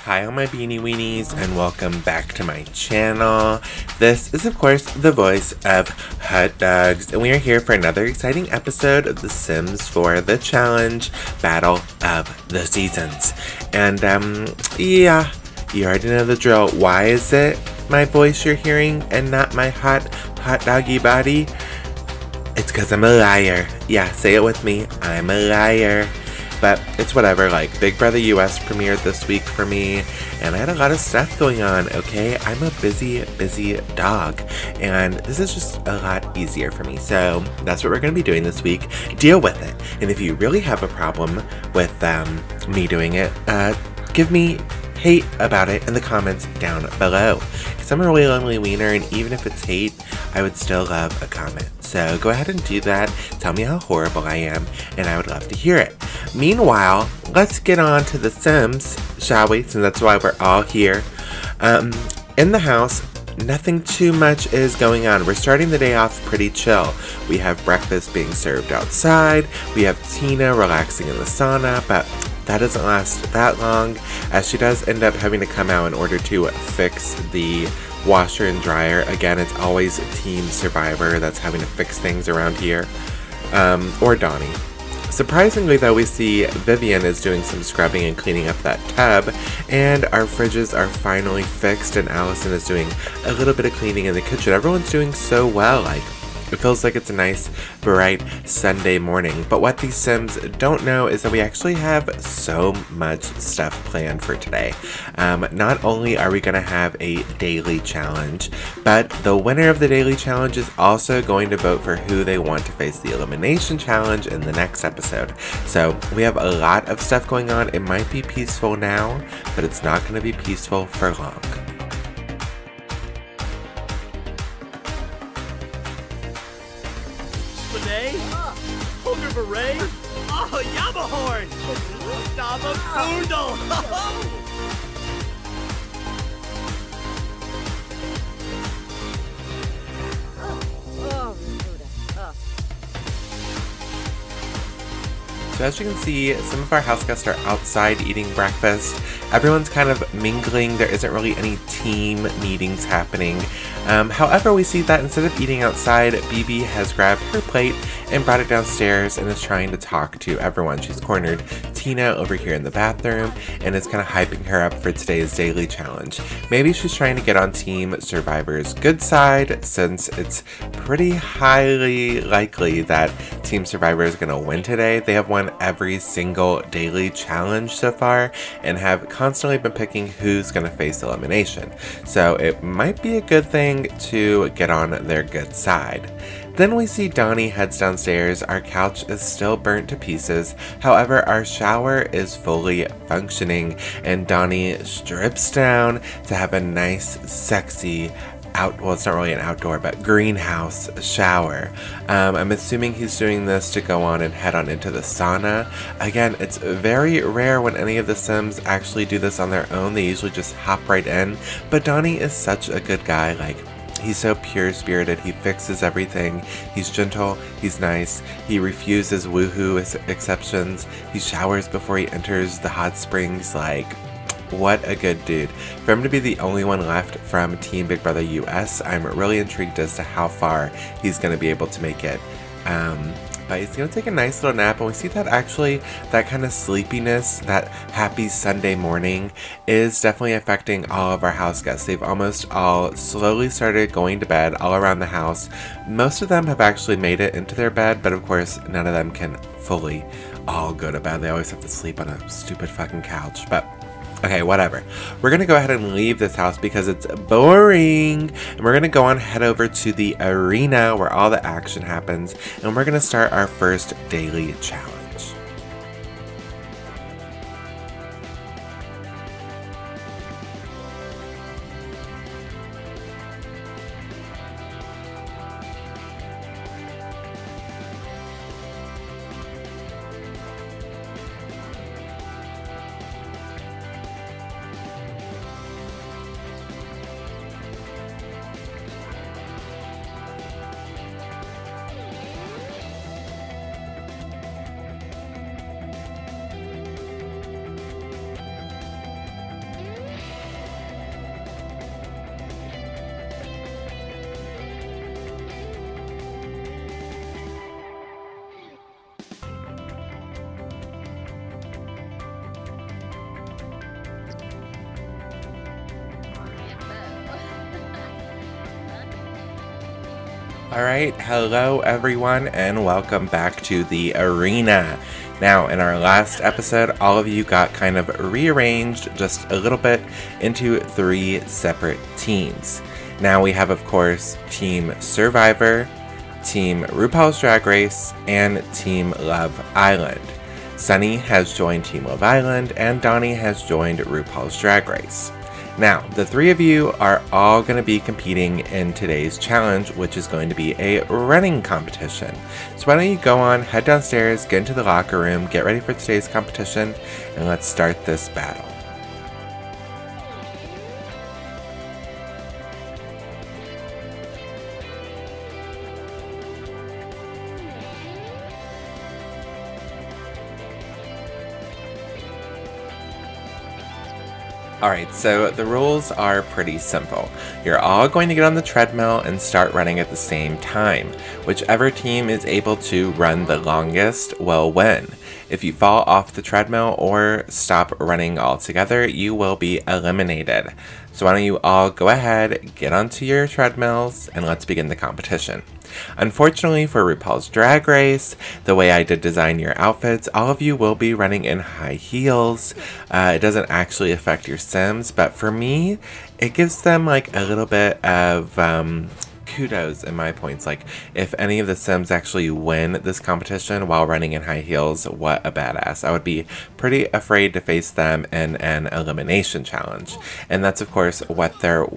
Hi all my beanie weenies and welcome back to my channel. This is of course the voice of Hot Dogs and we are here for another exciting episode of The Sims 4 The Challenge Battle of the Seasons. And yeah, you already know the drill. Why is it my voice you're hearing and not my hot doggy body? It's because I'm a liar. Yeah, say it with me. I'm a liar. But it's whatever, like Big Brother US premiered this week for me and I had a lot of stuff going on, okay? I'm a busy dog and this is just a lot easier for me. So that's what we're going to be doing this week. Deal with it. And if you really have a problem with me doing it, give me hate about it in the comments down below. Because I'm a really lonely wiener and even if it's hate, I would still love a comment. So go ahead and do that. Tell me how horrible I am and I would love to hear it. Meanwhile, let's get on to The Sims, shall we? Since that's why we're all here. In the house, nothing too much is going on. We're starting the day off pretty chill. We have breakfast being served outside. We have Tina relaxing in the sauna, but that doesn't last that long, as she does end up having to come out in order to fix the washer and dryer. Again, it's always Team Survivor that's having to fix things around here, or Donnie. Surprisingly though, we see Vivian is doing some scrubbing and cleaning up that tub, and our fridges are finally fixed and Allison is doing a little bit of cleaning in the kitchen. Everyone's doing so well, like it feels like it's a nice, bright Sunday morning. But what these Sims don't know is that we actually have so much stuff planned for today. Not only are we going to have a daily challenge, but the winner of the daily challenge is also going to vote for who they want to face the elimination challenge in the next episode. So we have a lot of stuff going on. It might be peaceful now, but it's not going to be peaceful for long. Hunger Beret? Oh, Yabahorn! Dama Boondle! So as you can see, some of our house guests are outside eating breakfast. Everyone's kind of mingling. There isn't really any team meetings happening. However, we see that instead of eating outside, BB has grabbed her plate and brought it downstairs and is trying to talk to everyone. She's cornered Tina over here in the bathroom and is kind of hyping her up for today's daily challenge. Maybe she's trying to get on Team Survivor's good side, since it's pretty highly likely that Team Survivor is going to win today. They have won every single daily challenge so far and have constantly been picking who's going to face elimination. So it might be a good thing to get on their good side. Then we see Donnie heads downstairs. Our couch is still burnt to pieces. However, our shower is fully functioning and Donnie strips down to have a nice, sexy well, it's not really an outdoor, but greenhouse shower. I'm assuming he's doing this to go on and head on into the sauna. Again, it's very rare when any of the Sims actually do this on their own. They usually just hop right in, but Donnie is such a good guy. Like, he's so pure-spirited. He fixes everything. He's gentle. He's nice. He refuses woohoo exceptions. He showers before he enters the hot springs. Like, what a good dude. For him to be the only one left from Team Big Brother US, I'm really intrigued as to how far he's going to be able to make it. But he's going to take a nice little nap, and we see that actually that kind of sleepiness, that happy Sunday morning, is definitely affecting all of our house guests. They've almost all slowly started going to bed all around the house. Most of them have actually made it into their bed, but of course none of them can fully all go to bed. They always have to sleep on a stupid fucking couch. But okay, whatever. We're going to go ahead and leave this house because it's boring. And we're going to go on head over to the arena where all the action happens. And we're going to start our first daily challenge. Alright, hello everyone, and welcome back to the arena. Now, in our last episode, all of you got kind of rearranged just a little bit into 3 separate teams. Now we have, of course, Team Survivor, Team RuPaul's Drag Race, and Team Love Island. Sunny has joined Team Love Island, and Donnie has joined RuPaul's Drag Race. Now, the 3 of you are all going to be competing in today's challenge, which is going to be a running competition. So why don't you go on, head downstairs, get into the locker room, get ready for today's competition, and let's start this battle. Alright, so the rules are pretty simple. You're all going to get on the treadmill and start running at the same time. Whichever team is able to run the longest will win. If you fall off the treadmill or stop running altogether, you will be eliminated. So why don't you all go ahead, get onto your treadmills, and let's begin the competition. Unfortunately for RuPaul's Drag Race, the way I did design your outfits, all of you will be running in high heels. It doesn't actually affect your Sims, but for me, it gives them like a little bit of kudos in my points. Like, if any of the Sims actually win this competition while running in high heels, what a badass. I would be pretty afraid to face them in an elimination challenge. And that's of course what they're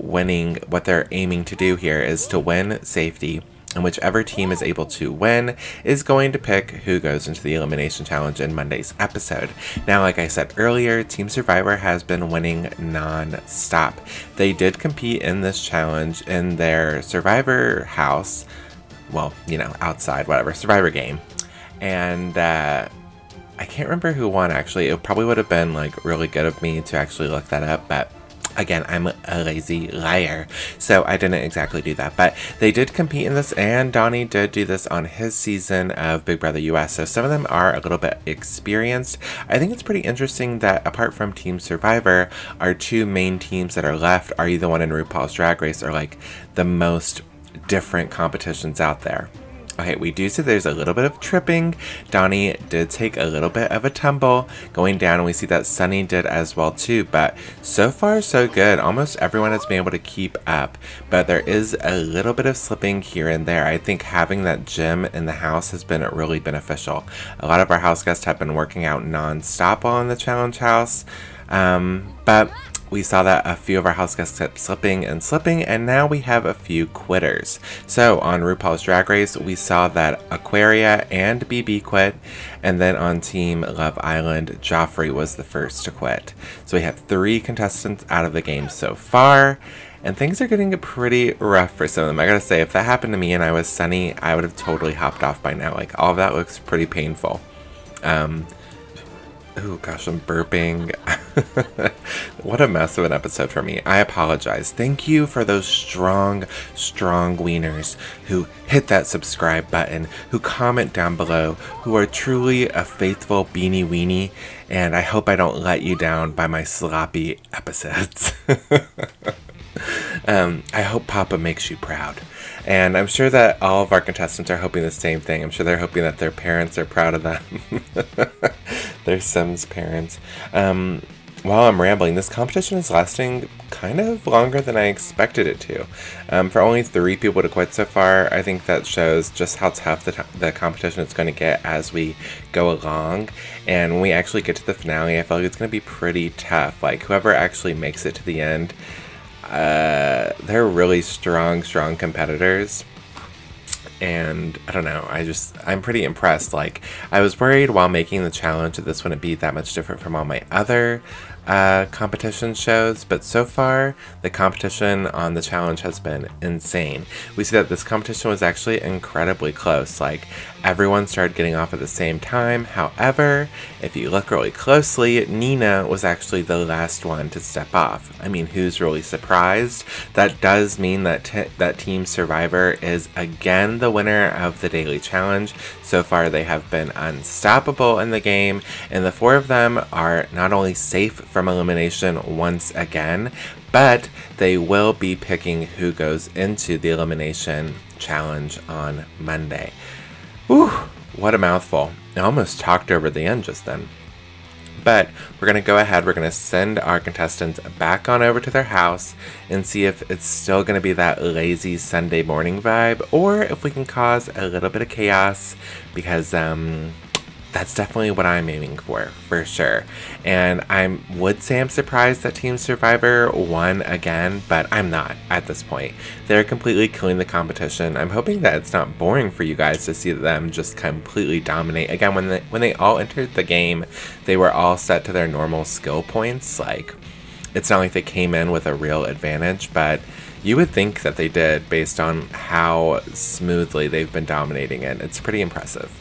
aiming to do here, is to win safety. And whichever team is able to win is going to pick who goes into the elimination challenge in Monday's episode. Now, like I said earlier, Team Survivor has been winning non-stop. They did compete in this challenge in their Survivor house. Well, you know, outside, whatever, Survivor game. And I can't remember who won, actually. It probably would have been like really good of me to actually look that up, but again, I'm a lazy liar, so I didn't exactly do that. But they did compete in this, and Donnie did do this on his season of Big Brother US, so some of them are a little bit experienced. I think it's pretty interesting that apart from Team Survivor, our 2 main teams that are left are either one in RuPaul's Drag Race or like the most different competitions out there. Okay, we do see there's a little bit of tripping. Donnie did take a little bit of a tumble going down, and we see that Sunny did as well too, but so far so good. Almost everyone has been able to keep up, but there is a little bit of slipping here and there. I think having that gym in the house has been really beneficial. A lot of our house guests have been working out non-stop while in the challenge house, but we saw that a few of our house guests kept slipping, and now we have a few quitters. So on RuPaul's Drag Race, we saw that Aquaria and BB quit, and then on Team Love Island, Joffrey was the first to quit. So we have 3 contestants out of the game so far, and things are getting pretty rough for some of them. I gotta say, if that happened to me and I was Sunny, I would have totally hopped off by now. Like, all of that looks pretty painful. Oh gosh, I'm burping. What a mess of an episode for me. I apologize. Thank you for those strong wieners who hit that subscribe button, who comment down below, who are truly a faithful beanie weenie, and I hope I don't let you down by my sloppy episodes. I hope Papa makes you proud. And I'm sure that all of our contestants are hoping the same thing. I'm sure they're hoping that their parents are proud of them. Their Sims parents. While I'm rambling, this competition is lasting kind of longer than I expected it to. For only 3 people to quit so far, I think that shows just how tough the competition is going to get as we go along. And when we actually get to the finale, I feel like it's going to be pretty tough. Like, whoever actually makes it to the end, they're really strong competitors. And I don't know, I'm pretty impressed. Like, I was worried while making the challenge that this wouldn't be that much different from all my other competition shows, but so far the competition on the challenge has been insane. We see that this competition was actually incredibly close. Like, everyone started getting off at the same time. However, if you look really closely, Nina was actually the last one to step off. I mean, who's really surprised? That does mean that that Team Survivor is again the winner of the daily challenge. So far, they have been unstoppable in the game, and the 4 of them are not only safe from elimination once again, but they will be picking who goes into the elimination challenge on Monday. Whew, what a mouthful. I almost talked over the end just then. But we're going to go ahead, we're going to send our contestants back on over to their house and see if it's still going to be that lazy Sunday morning vibe, or if we can cause a little bit of chaos, because that's definitely what I'm aiming for sure. And I would say I'm surprised that Team Survivor won again, but I'm not at this point. They're completely killing the competition. I'm hoping that it's not boring for you guys to see them just completely dominate. Again, when they all entered the game, they were all set to their normal skill points. Like, it's not like they came in with a real advantage, but you would think that they did based on how smoothly they've been dominating it. It's pretty impressive.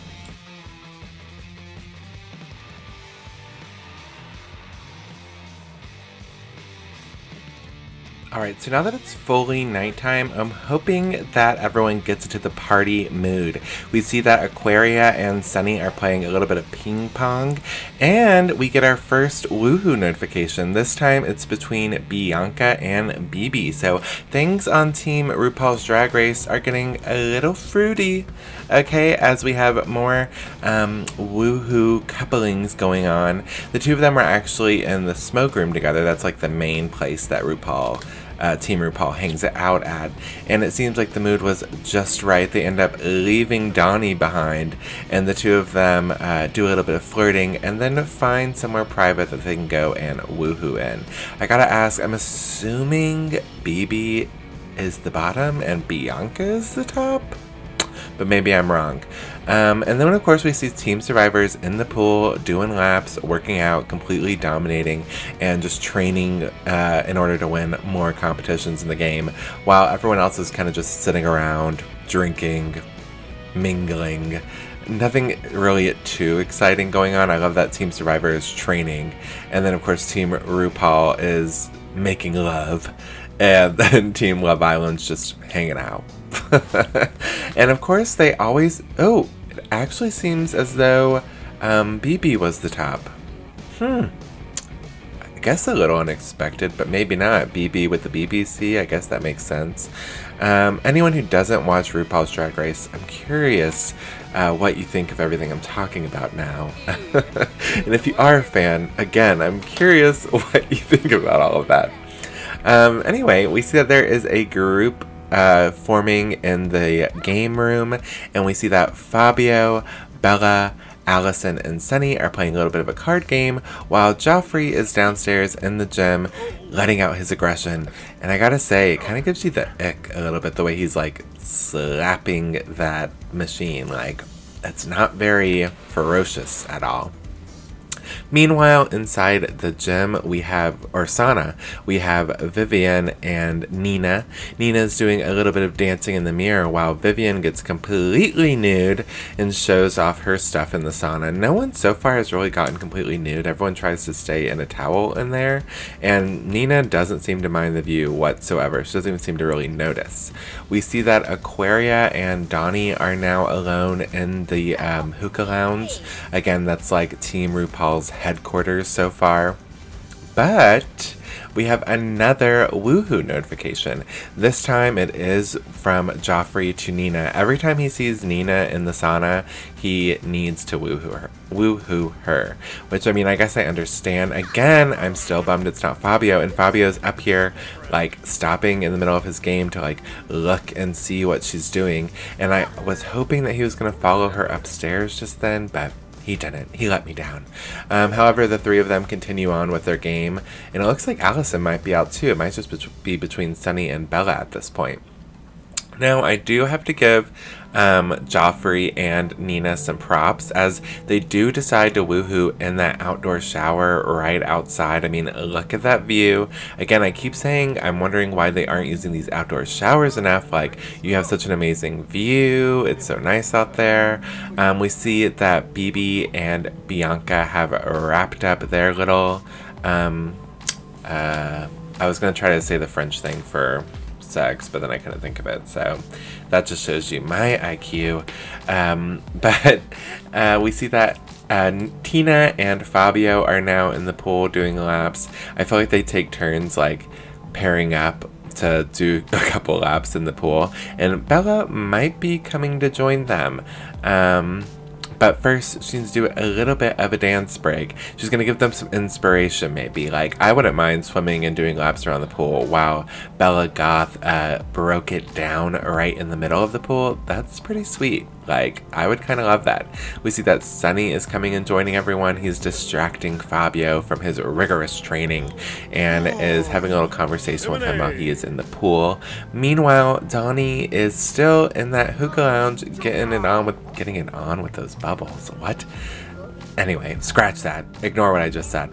Alright, so now that it's fully nighttime, I'm hoping that everyone gets into the party mood. We see that Aquaria and Sunny are playing a little bit of ping pong, and we get our first woohoo notification. This time it's between Bianca and Bibi, so things on Team RuPaul's Drag Race are getting a little fruity, okay, as we have more woohoo couplings going on. The two of them are actually in the smoke room together. That's like the main place that Team RuPaul hangs it out at, and it seems like the mood was just right. They end up leaving Donnie behind, and the two of them do a little bit of flirting and then find somewhere private that they can go and woohoo in. I gotta ask, I'm assuming Bibi is the bottom and Bianca is the top? But maybe I'm wrong. And then of course we see Team Survivors in the pool doing laps, working out, completely dominating, and just training in order to win more competitions in the game, while everyone else is kind of just sitting around, drinking, mingling. Nothing really too exciting going on. I love that Team Survivor is training, and then of course Team RuPaul is making love, and then Team Love Island's just hanging out. And of course they always, it actually seems as though Bibi was the top. I guess a little unexpected, but maybe not. Bibi with the BBC, I guess that makes sense. Anyone who doesn't watch RuPaul's Drag Race, I'm curious what you think of everything I'm talking about now. And if you are a fan, again, I'm curious what you think about all of that. Anyway, we see that there is a group forming in the game room, and we see that Fabio, Bella, Allison, and Sunny are playing a little bit of a card game, while Joffrey is downstairs in the gym letting out his aggression. And I gotta say, it kind of gives you the ick a little bit, the way he's like slapping that machine. Like, it's not very ferocious at all. Meanwhile, inside the gym, sauna, we have Vivian and Nina. Nina's doing a little bit of dancing in the mirror, while Vivian gets completely nude and shows off her stuff in the sauna. No one so far has really gotten completely nude. Everyone tries to stay in a towel in there, and Nina doesn't seem to mind the view whatsoever. She doesn't even seem to really notice. We see that Aquaria and Donnie are now alone in the hookah lounge. Again, that's like Team RuPaul's headquarters so far. But we have another woohoo notification. This time it is from Joffrey to Nina. Every time he sees Nina in the sauna, he needs to woohoo her. Which, I mean, I guess I understand. Again, I'm still bummed it's not Fabio, and Fabio's up here, like, stopping in the middle of his game to, like, look and see what she's doing. And I was hoping that he was going to follow her upstairs just then, but he didn't. He let me down. However, the three of them continue on with their game, and it looks like Allison might be out too. It might just be between Sunny and Bella at this point. Now, I do have to give Joffrey and Nina some props, as they do decide to woohoo in that outdoor shower right outside. I mean, look at that view. Again, I keep saying I'm wondering why they aren't using these outdoor showers enough. Like, you have such an amazing view. It's so nice out there. We see that Bibi and Bianca have wrapped up their little, I was going to try to say the French thing for sex, but then I couldn't think of it, so that just shows you my IQ. But we see that Tina and Fabio are now in the pool doing laps. I feel like they take turns like pairing up to do a couple laps in the pool, and Bella might be coming to join them. But first, she needs to do a little bit of a dance break. She's going to give them some inspiration, maybe. Like, I wouldn't mind swimming and doing laps around the pool while Bella Goth broke it down right in the middle of the pool. That's pretty sweet. Like, I would kind of love that. We see that Sunny is coming and joining everyone. He's distracting Fabio from his rigorous training and is having a little conversation with him while he is in the pool. Meanwhile, Donnie is still in that hookah lounge getting it on with those bubbles. What? Anyway, scratch that. Ignore what I just said.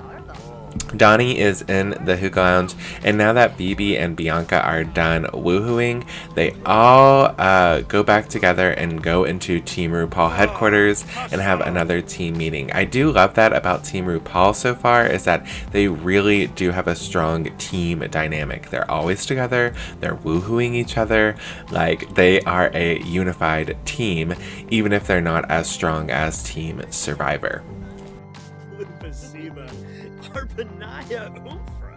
Donnie is in the hookah lounge, and now that Bibi and Bianca are done woohooing, they all go back together and go into Team RuPaul headquarters and have another team meeting. I do love that about Team RuPaul so far, is that they really do have a strong team dynamic. They're always together, they're woohooing each other, like they are a unified team, even if they're not as strong as Team Survivor. Arpanaya Umfra.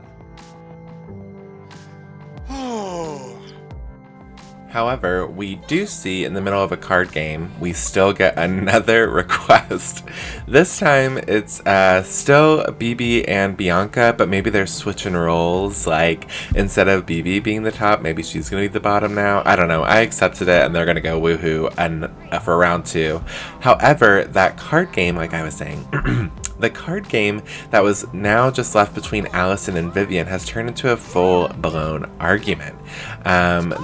However, we do see in the middle of a card game, we still get another request. This time it's still Bibi and Bianca, but maybe they're switching roles. Like, instead of Bibi being the top, maybe she's gonna be the bottom now. I don't know. I accepted it, and they're gonna go woohoo and for round 2. However, that card game, like I was saying, the card game that was now just left between Allison and Vivian has turned into a full-blown argument.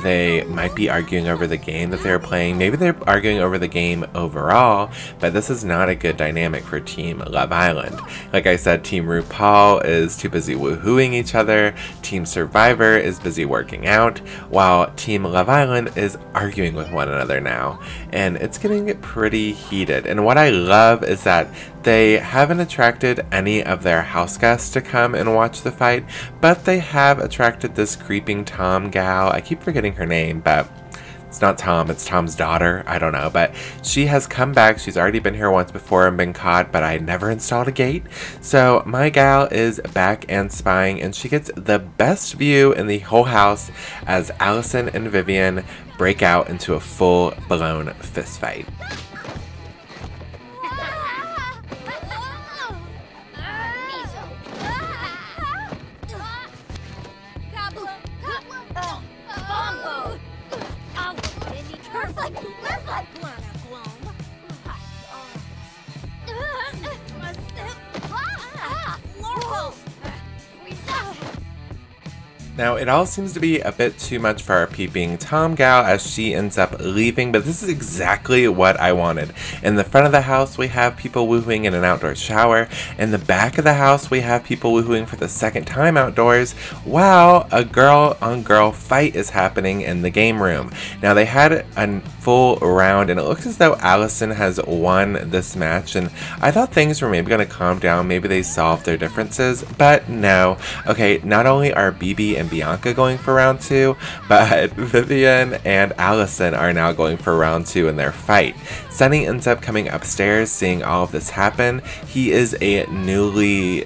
They might be arguing over the game that they're playing. Maybe they're arguing over the game overall, but this is not a good dynamic for Team Love Island. Like I said, Team RuPaul is too busy woohooing each other. Team Survivor is busy working out, while Team Love Island is arguing with one another now. And it's getting pretty heated. And what I love is that they haven't attracted any of their house guests to come and watch the fight, but they have attracted this creeping Tom gal. I keep forgetting her name, but it's not Tom, it's Tom's daughter. I don't know, but she has come back. She's already been here once before and been caught, but I never installed a gate. So my gal is back and spying, and she gets the best view in the whole house as Allison and Vivian break out into a full-blown fist fight. Now, it all seems to be a bit too much for our peeping Tom gal as she ends up leaving, but this is exactly what I wanted. In the front of the house, we have people woohooing in an outdoor shower. In the back of the house, we have people woohooing for the second time outdoors, while a girl-on-girl fight is happening in the game room. Now, they had a full round, and it looks as though Allison has won this match, and I thought things were maybe going to calm down, maybe they solved their differences, but no. Okay, not only are Bibi and Bianca going for round 2, but Vivian and Allison are now going for round 2 in their fight. Sunny ends up coming upstairs, seeing all of this happen. He is a new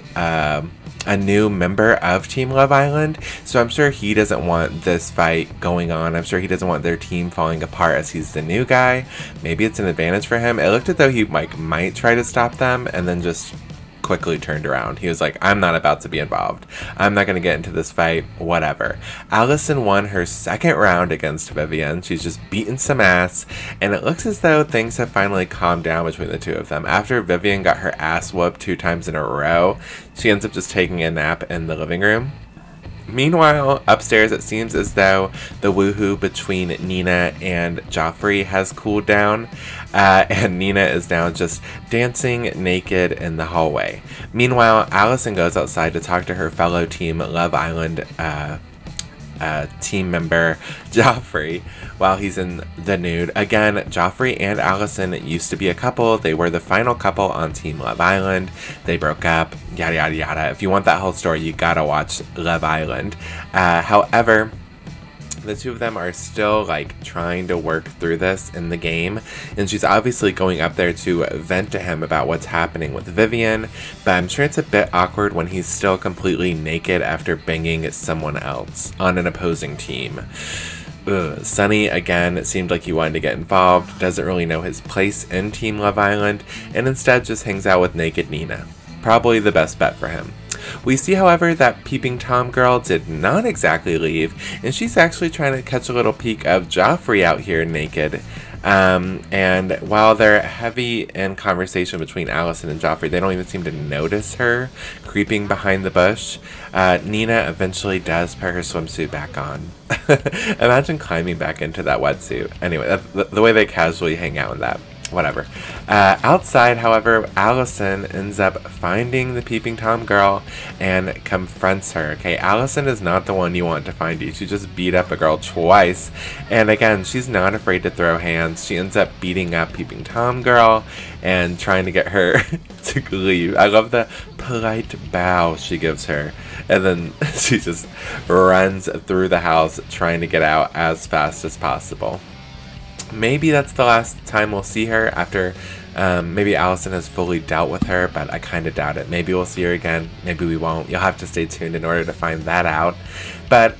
member of Team Love Island, so I'm sure he doesn't want this fight going on. I'm sure he doesn't want their team falling apart as he's the new guy. Maybe it's an advantage for him. It looked as though he might try to stop them and then just quickly turned around. He was like, I'm not about to be involved. I'm not going to get into this fight, whatever. Allison won her second round against Vivian. She's just beaten some ass, and it looks as though things have finally calmed down between the two of them. After Vivian got her ass whooped 2 times in a row, she ends up just taking a nap in the living room. Meanwhile, upstairs it seems as though the woohoo between Nina and Joffrey has cooled down, and Nina is now just dancing naked in the hallway. Meanwhile, Allison goes outside to talk to her fellow Team Love Island team member Joffrey while he's in the nude. Again, Joffrey and Allison used to be a couple. They were the final couple on Team Love Island. They broke up, yada yada yada. If you want that whole story, you gotta watch Love Island. However, The two of them are still like trying to work through this in the game, and she's obviously going up there to vent to him about what's happening with Vivian, but I'm sure it's a bit awkward when he's still completely naked after banging someone else on an opposing team. Sunny, again, it seemed like he wanted to get involved, doesn't really know his place in Team Love Island, and instead just hangs out with naked Nina. Probably the best bet for him. We see, however, that Peeping Tom girl did not exactly leave, and she's actually trying to catch a little peek of Joffrey out here naked. And while they're heavy in conversation between Allison and Joffrey, they don't even seem to notice her creeping behind the bush. Nina eventually does put her swimsuit back on. Imagine climbing back into that wetsuit. Anyway, the way they casually hang out in that. Whatever. Outside, however, Allison ends up finding the Peeping Tom girl and confronts her. Okay, Allison is not the one you want to find you. She just beat up a girl twice. And again, she's not afraid to throw hands. She ends up beating up Peeping Tom girl and trying to get her to leave. I love the polite bow she gives her. And then she just runs through the house trying to get out as fast as possible. Maybe that's the last time we'll see her after maybe Allison has fully dealt with her, but I kind of doubt it. Maybe we'll see her again. Maybe we won't. You'll have to stay tuned in order to find that out. But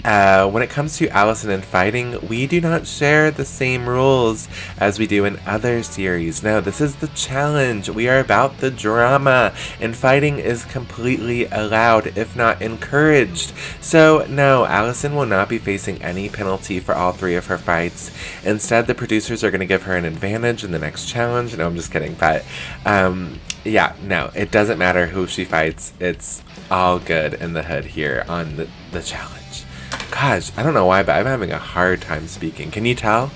when it comes to Allison and fighting, we do not share the same rules as we do in other series. No, this is the challenge. We are about the drama, and fighting is completely allowed, if not encouraged. So no, Allison will not be facing any penalty for all 3 of her fights. Instead, the producers are going to give her an advantage in the next challenge. No, I'm just kidding, but yeah, no, it doesn't matter who she fights. It's all good in the hood here on the challenge. Gosh, I don't know why, but I'm having a hard time speaking. Can you tell?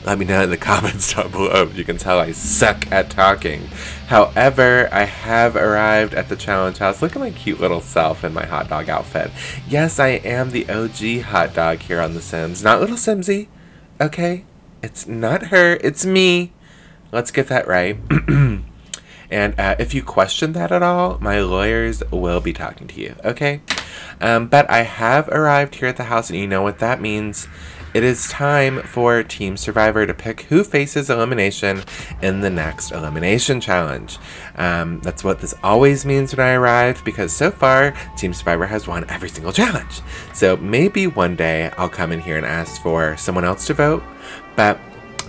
Let me know in the comments down below if you can tell I suck at talking. However, I have arrived at the challenge house. Look at my cute little self in my hot dog outfit. Yes, I am the OG hot dog here on The Sims. Not little Simsy, okay? It's not her, it's me. Let's get that right. And if you question that at all, my lawyers will be talking to you, okay? But I have arrived here at the house, and you know what that means. It is time for Team Survivor to pick who faces elimination in the next elimination challenge. That's what this always means when I arrive, because so far, Team Survivor has won every single challenge. So maybe one day I'll come in here and ask for someone else to vote, but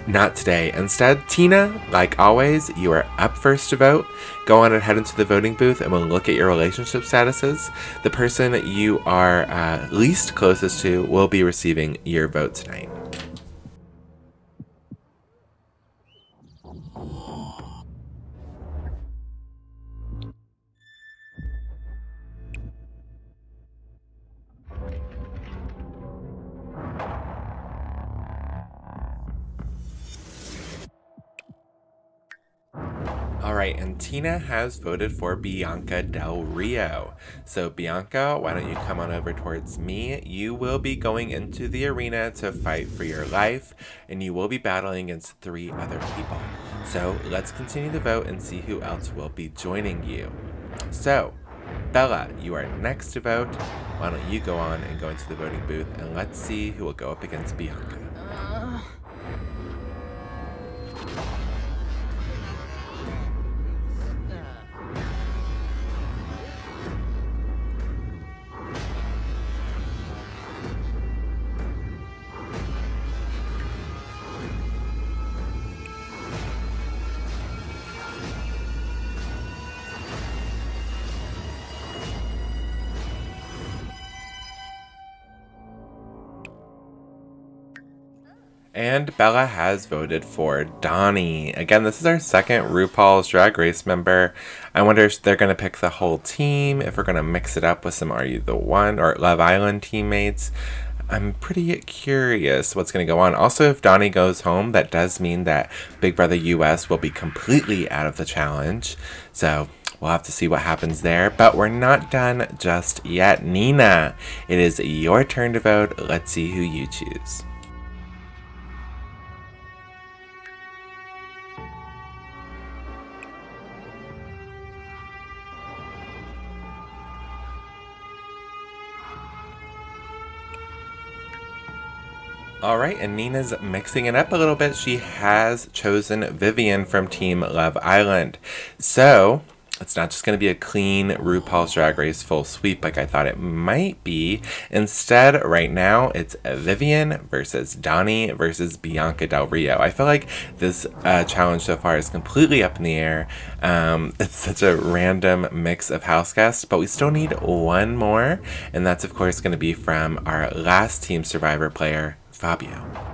not today. Instead, Tina, like always, you are up first to vote. Go on and head into the voting booth and we'll look at your relationship statuses. The person that you are least closest to will be receiving your vote tonight. Alright, and Tina has voted for Bianca Del Rio. So Bianca, why don't you come on over towards me? You will be going into the arena to fight for your life, and you will be battling against 3 other people. So let's continue the vote and see who else will be joining you. So, Bella, you are next to vote. Why don't you go on and go into the voting booth, and let's see who will go up against Bianca. And Bella has voted for Donnie. Again, this is our second RuPaul's Drag Race member. I wonder if they're going to pick the whole team, if we're going to mix it up with some Are You the One or Love Island teammates. I'm pretty curious what's going to go on. Also, if Donnie goes home, that does mean that Big Brother US will be completely out of the challenge. So we'll have to see what happens there. But we're not done just yet. Nina, it is your turn to vote. Let's see who you choose. Alright, and Nina's mixing it up a little bit. She has chosen Vivian from Team Love Island. So, it's not just going to be a clean RuPaul's Drag Race full sweep like I thought it might be. Instead, right now, it's Vivian versus Donnie versus Bianca Del Rio. I feel like this challenge so far is completely up in the air. It's such a random mix of house guests, but we still need one more. And that's, of course, going to be from our last Team Survivor player, Fabio.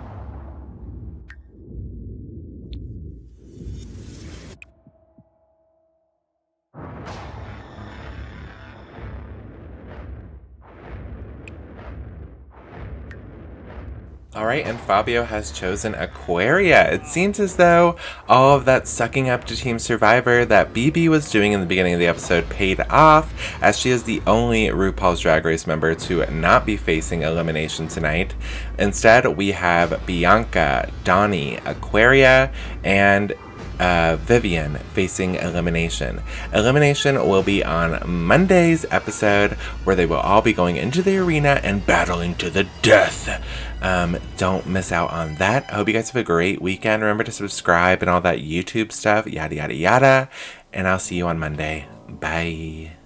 Alright, and Fabio has chosen Aquaria. It seems as though all of that sucking up to Team Survivor that BB was doing in the beginning of the episode paid off, as she is the only RuPaul's Drag Race member to not be facing elimination tonight. Instead, we have Bianca, Donnie, Aquaria, and Vivian facing elimination. Elimination will be on Monday's episode, where they will all be going into the arena and battling to the death. Don't miss out on that. I hope you guys have a great weekend. Remember to subscribe and all that YouTube stuff, yada yada yada. And I'll see you on Monday. Bye.